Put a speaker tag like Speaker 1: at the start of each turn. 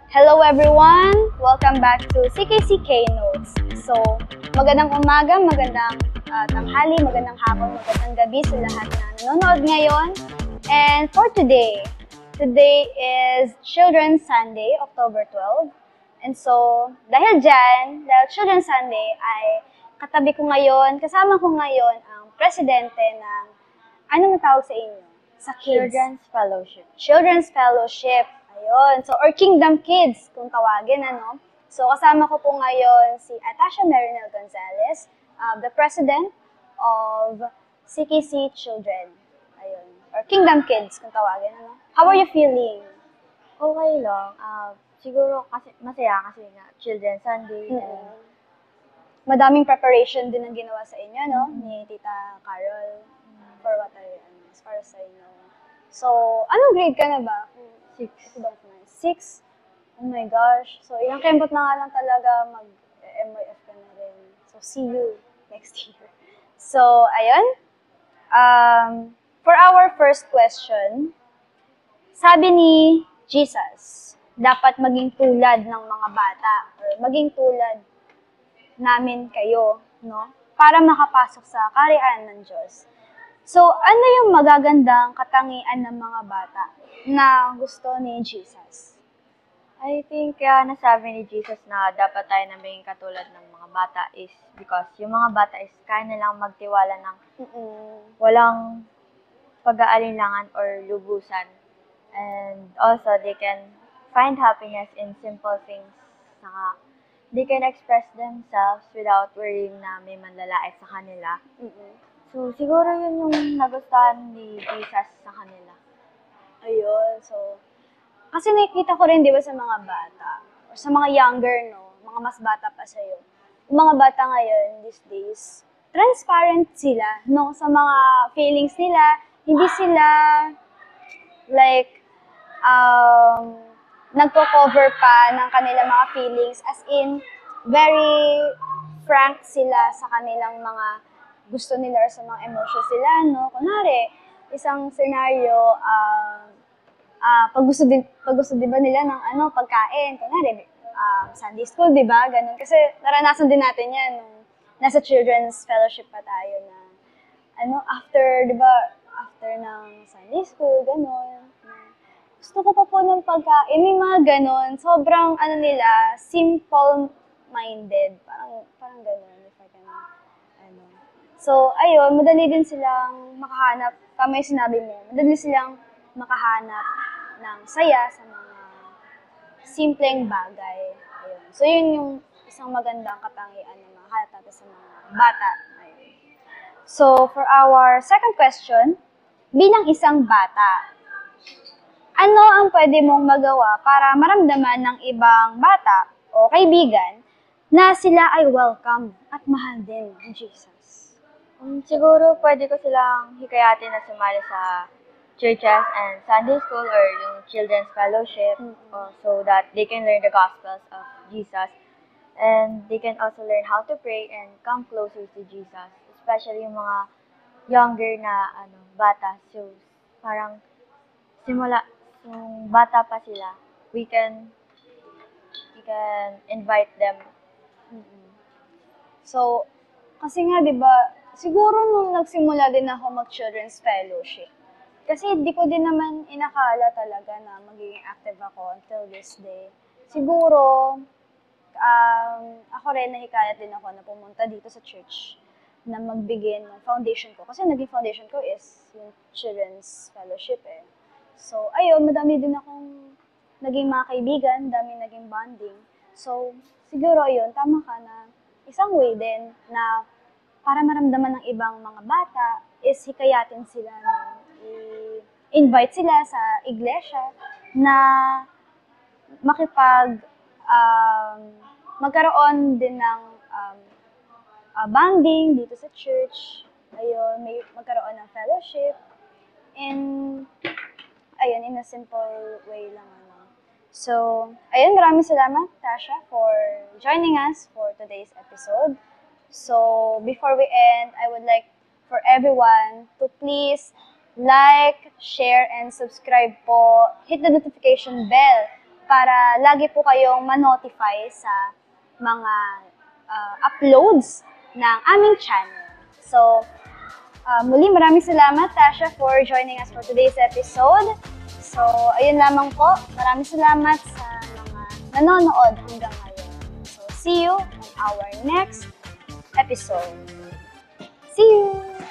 Speaker 1: Hello everyone! Welcome back to CKCK Notes. So, magandang umaga, magandang tanghali, magandang hapon, magandang gabi sa lahat na nanonood ngayon. And for today is Children's Sunday, October 12. And so, dahil Children's Sunday ay katabi ko ngayon, kasama ko ngayon ang presidente ng, ano matawag sa inyo? Sa kids? Children's Fellowship. Ayun. So, or Kingdom Kids, kung tawagin, ano. So, kasama ko po ngayon si Atasha Marinel Gonzalez, the president of CKC Children. Ayun. Or Kingdom Kids, kung tawagin, ano. How are you feeling?
Speaker 2: Okay lang. Siguro kasi masaya kasi nga Children's Sunday. And
Speaker 1: madaming preparation din ang ginawa sa inyo, no? Ni Tita Carol. For what as far as I know. So, anong grade ka na ba?
Speaker 2: 6.
Speaker 1: 6? Oh my gosh. So, ilang kembot na nga lang talaga mag-MYF ka na rin. So, see you next year. So, ayun. For our first question, sabi ni Jesus, dapat maging tulad ng mga bata or maging tulad namin kayo, no? Para makapasok sa kaharian ng Diyos. So, ano yung magagandang katangian ng mga bata na gusto ni Jesus?
Speaker 2: I think kaya nasabi ni Jesus na dapat tayo na maging katulad ng mga bata is because yung mga bata is kaya nilang magtiwala ng walang pag-aalinlangan or lubusan. And also, they can find happiness in simple things. Saka, they can express themselves without worrying na may manlalait sa kanila. So, siguro yun yung nagustuhan ni Jesus sa kanila.
Speaker 1: Ayun, so, kasi nakikita ko rin, di ba, sa mga bata, or sa mga younger, no, mga mas bata pa sa'yo. Yung mga bata ngayon, these days, transparent sila, no, sa mga feelings nila. Hindi sila, like, nagko-cover pa ng kanilang mga feelings, as in, very frank sila sa kanilang mga gusto nila or sa mga emotions sila, no? Kunwari, isang scenario, pag gusto din ba nila ng pagkain, kunwari, Sunday school, di ba? Ganun. Kasi naranasan din natin yan nung nasa Children's Fellowship pa tayo na, after, di ba, after ng Sunday school, ganun. Gusto ko pa po ng pagkain, may mga ganun. Sobrang, nila, simple-minded. Parang ganun, if I can, So, ayun, madali din silang makahanap, tama yung sinabi mo, madali silang makahanap ng saya sa mga simpleng bagay. Ayun. So, yun yung isang magandang katangian na makahanap natin sa mga bata. Ayun. So, for our second question, bilang isang bata, ano ang pwede mong magawa para maramdaman ng ibang bata o kaibigan na sila ay welcome at mahal din ng Jesus?
Speaker 2: Siguro pwede ko silang hikayatin na sumali sa churches and Sunday school or yung Children's Fellowship so that they can learn the Gospels of Jesus and they can also learn how to pray and come closer to Jesus, especially yung mga younger na bata. So, parang yung bata pa sila, we can invite them.
Speaker 1: So, kasi nga, di ba, siguro nung nagsimula din ako mag-Children's Fellowship, kasi di ko din naman inakala talaga na magiging active ako until this day. Siguro, ako rin nahikayat din ako na pumunta dito sa church na magbigay ng foundation ko. Kasi naging foundation ko is yung Children's Fellowship eh. So, ayun, madami din akong naging mga kaibigan, dami naging bonding. So, siguro ayun, tama ka na isang way din na para maramdaman ng ibang mga bata is hikayatin sila, i-invite sila sa iglesia na magkaroon din ng bonding dito sa church. Ayun, magkaroon ng fellowship. And, ayun, in a simple way lang. So, ayun, maraming salamat, Tasha, for joining us for today's episode. So, before we end, I would like for everyone to please like, share, and subscribe po. Hit the notification bell para lagi po kayong ma-notify sa mga uploads ng aming channel. So, muli maraming salamat, Tasha, for joining us for today's episode. So, ayun lamang po. Maraming salamat sa mga nanonood hanggang ngayon. So, see you on our next episode. See you!